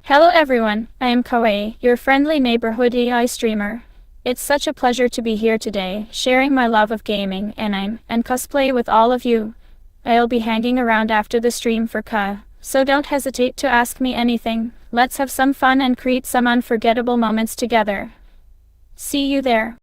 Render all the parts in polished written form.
Hello everyone, I am Kawaii, your friendly neighborhood AI streamer. It's such a pleasure to be here today, sharing my love of gaming, anime, and cosplay with all of you. I'll be hanging around after the stream for Ka, so don't hesitate to ask me anything. Let's have some fun and create some unforgettable moments together. See you there.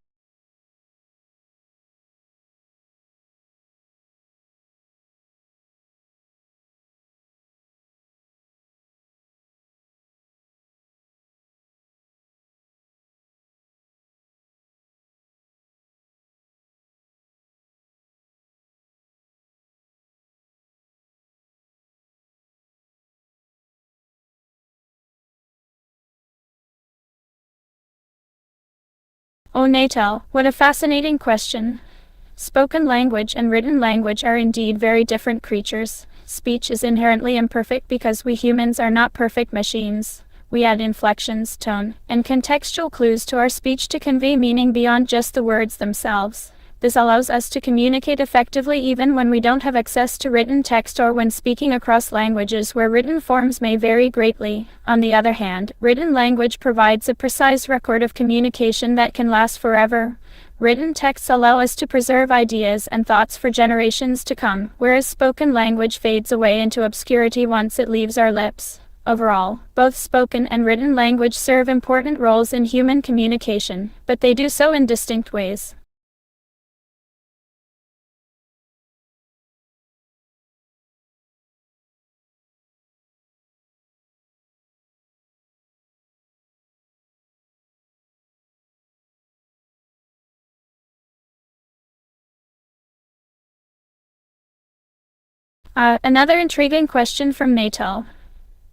Oh Natal, what a fascinating question. Spoken language and written language are indeed very different creatures. Speech is inherently imperfect because we humans are not perfect machines. We add inflections, tone, and contextual clues to our speech to convey meaning beyond just the words themselves. This allows us to communicate effectively even when we don't have access to written text or when speaking across languages where written forms may vary greatly. On the other hand, written language provides a precise record of communication that can last forever. Written texts allow us to preserve ideas and thoughts for generations to come, whereas spoken language fades away into obscurity once it leaves our lips. Overall, both spoken and written language serve important roles in human communication, but they do so in distinct ways. Another intriguing question from Natal.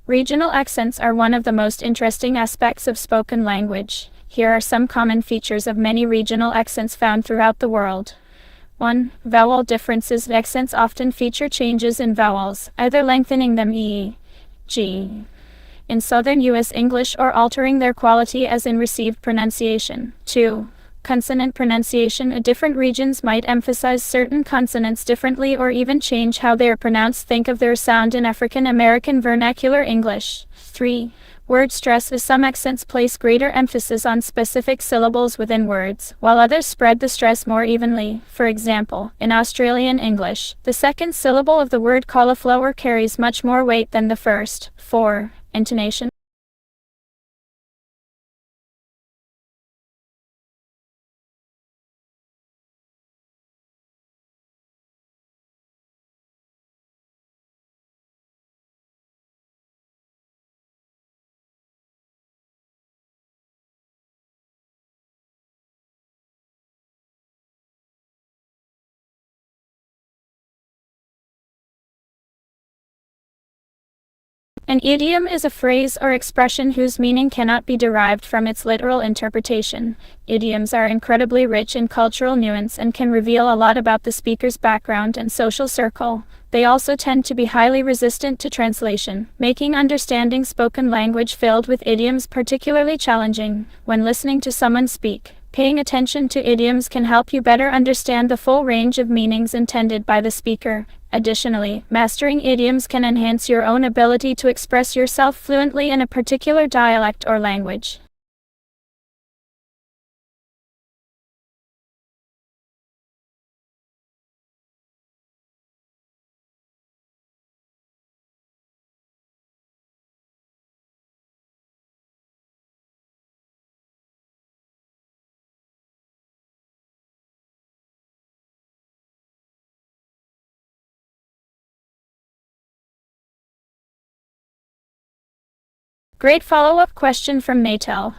Regional accents are one of the most interesting aspects of spoken language. Here are some common features of many regional accents found throughout the world. 1. Vowel differences. Accents often feature changes in vowels, either lengthening them e, g, in Southern U.S. English or altering their quality as in received pronunciation. 2. Consonant pronunciation. Different regions might emphasize certain consonants differently or even change how they are pronounced. Think of their sound in African American vernacular English. 3. Word stress. Some accents place greater emphasis on specific syllables within words, while others spread the stress more evenly. For example, in Australian English, the second syllable of the word cauliflower carries much more weight than the first. 4. Intonation. An idiom is a phrase or expression whose meaning cannot be derived from its literal interpretation. Idioms are incredibly rich in cultural nuance and can reveal a lot about the speaker's background and social circle. They also tend to be highly resistant to translation, making understanding spoken language filled with idioms particularly challenging. When listening to someone speak, paying attention to idioms can help you better understand the full range of meanings intended by the speaker. Additionally, mastering idioms can enhance your own ability to express yourself fluently in a particular dialect or language. Great follow-up question from Natal.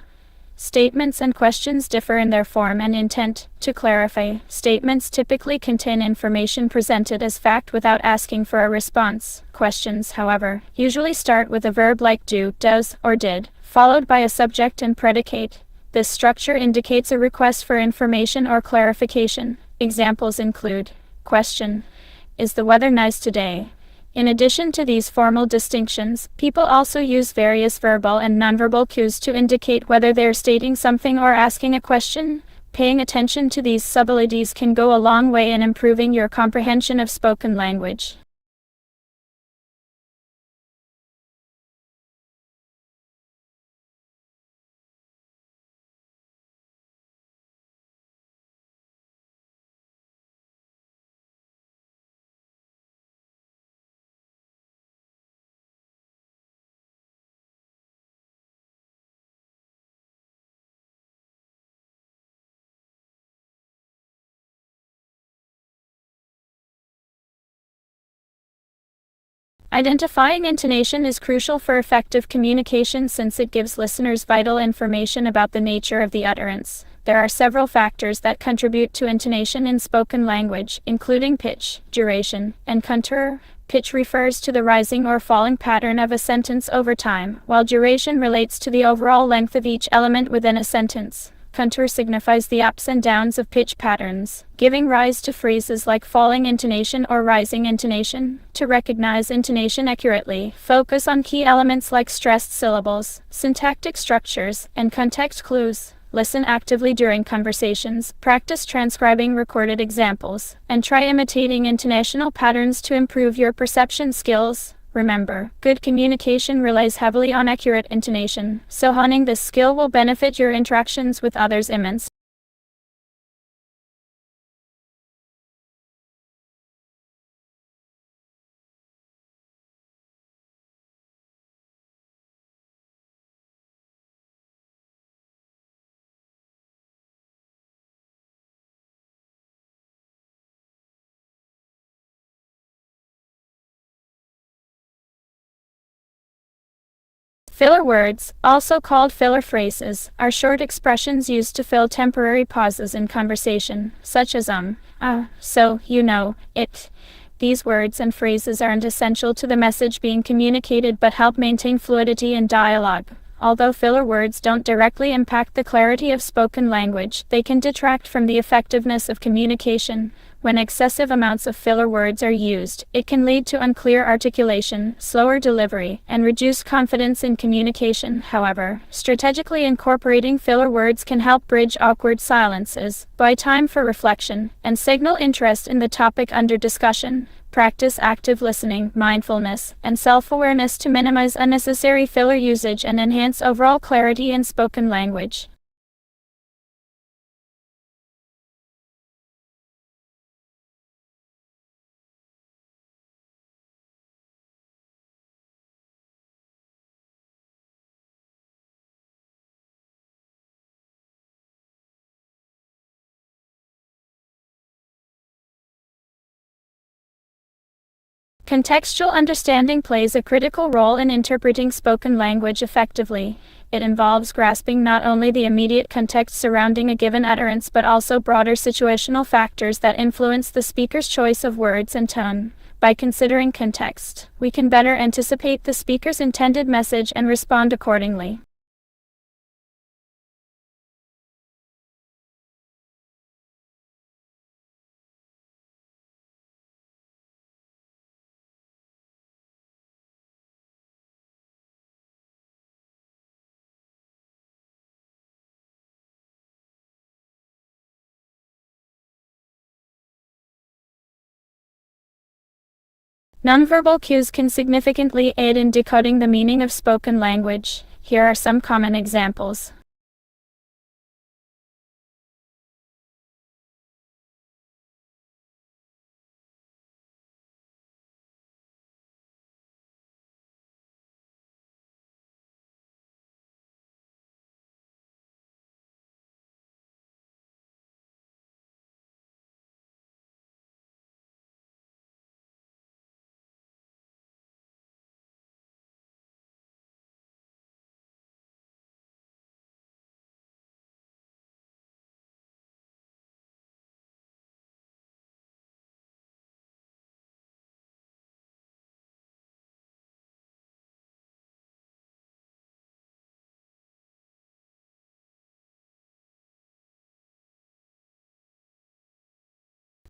Statements and questions differ in their form and intent. To clarify, statements typically contain information presented as fact without asking for a response. Questions, however, usually start with a verb like do, does, or did, followed by a subject and predicate. This structure indicates a request for information or clarification. Examples include: Question: Is the weather nice today? In addition to these formal distinctions, people also use various verbal and nonverbal cues to indicate whether they're stating something or asking a question. Paying attention to these subtleties can go a long way in improving your comprehension of spoken language. Identifying intonation is crucial for effective communication since it gives listeners vital information about the nature of the utterance. There are several factors that contribute to intonation in spoken language, including pitch, duration, and contour. Pitch refers to the rising or falling pattern of a sentence over time, while duration relates to the overall length of each element within a sentence. Contour signifies the ups and downs of pitch patterns, giving rise to phrases like falling intonation or rising intonation. To recognize intonation accurately, focus on key elements like stressed syllables, syntactic structures, and context clues. Listen actively during conversations, practice transcribing recorded examples, and try imitating intonational patterns to improve your perception skills. Remember, good communication relies heavily on accurate intonation, so honing this skill will benefit your interactions with others immensely. Filler words, also called filler phrases, are short expressions used to fill temporary pauses in conversation, such as so, you know, it. These words and phrases aren't essential to the message being communicated but help maintain fluidity in dialogue. Although filler words don't directly impact the clarity of spoken language, they can detract from the effectiveness of communication. When excessive amounts of filler words are used, it can lead to unclear articulation, slower delivery, and reduced confidence in communication. However, strategically incorporating filler words can help bridge awkward silences, buy time for reflection, and signal interest in the topic under discussion. Practice active listening, mindfulness, and self-awareness to minimize unnecessary filler usage and enhance overall clarity in spoken language. Contextual understanding plays a critical role in interpreting spoken language effectively. It involves grasping not only the immediate context surrounding a given utterance but also broader situational factors that influence the speaker's choice of words and tone. By considering context, we can better anticipate the speaker's intended message and respond accordingly. Nonverbal cues can significantly aid in decoding the meaning of spoken language. Here are some common examples.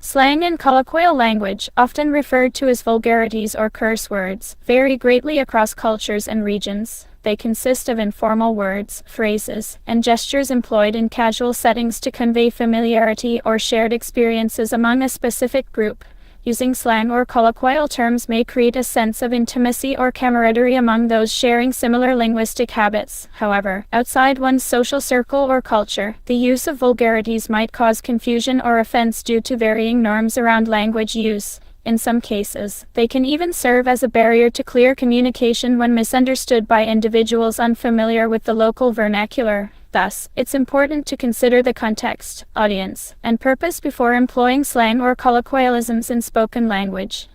Slang and colloquial language, often referred to as vulgarities or curse words, vary greatly across cultures and regions. They consist of informal words, phrases, and gestures employed in casual settings to convey familiarity or shared experiences among a specific group. Using slang or colloquial terms may create a sense of intimacy or camaraderie among those sharing similar linguistic habits. However, outside one's social circle or culture, the use of vulgarities might cause confusion or offense due to varying norms around language use. In some cases, they can even serve as a barrier to clear communication when misunderstood by individuals unfamiliar with the local vernacular. Thus, it's important to consider the context, audience, and purpose before employing slang or colloquialisms in spoken language.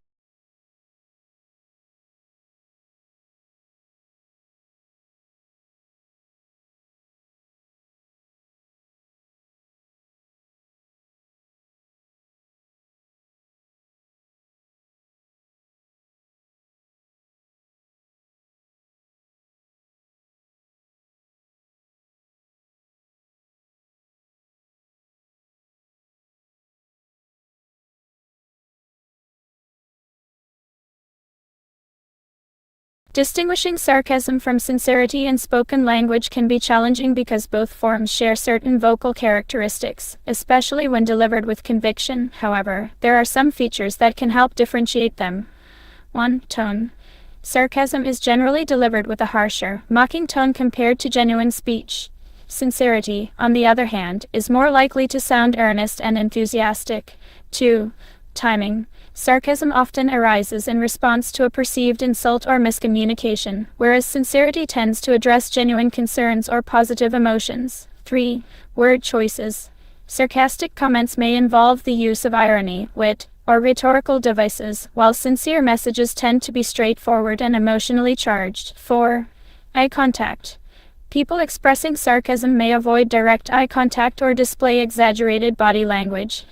Distinguishing sarcasm from sincerity in spoken language can be challenging because both forms share certain vocal characteristics, especially when delivered with conviction. However, there are some features that can help differentiate them. 1. Tone. Sarcasm is generally delivered with a harsher, mocking tone compared to genuine speech. Sincerity, on the other hand, is more likely to sound earnest and enthusiastic. 2. Timing. Sarcasm often arises in response to a perceived insult or miscommunication, whereas sincerity tends to address genuine concerns or positive emotions. 3. Word choices. Sarcastic comments may involve the use of irony, wit, or rhetorical devices, while sincere messages tend to be straightforward and emotionally charged. 4. Eye contact. People expressing sarcasm may avoid direct eye contact or display exaggerated body language.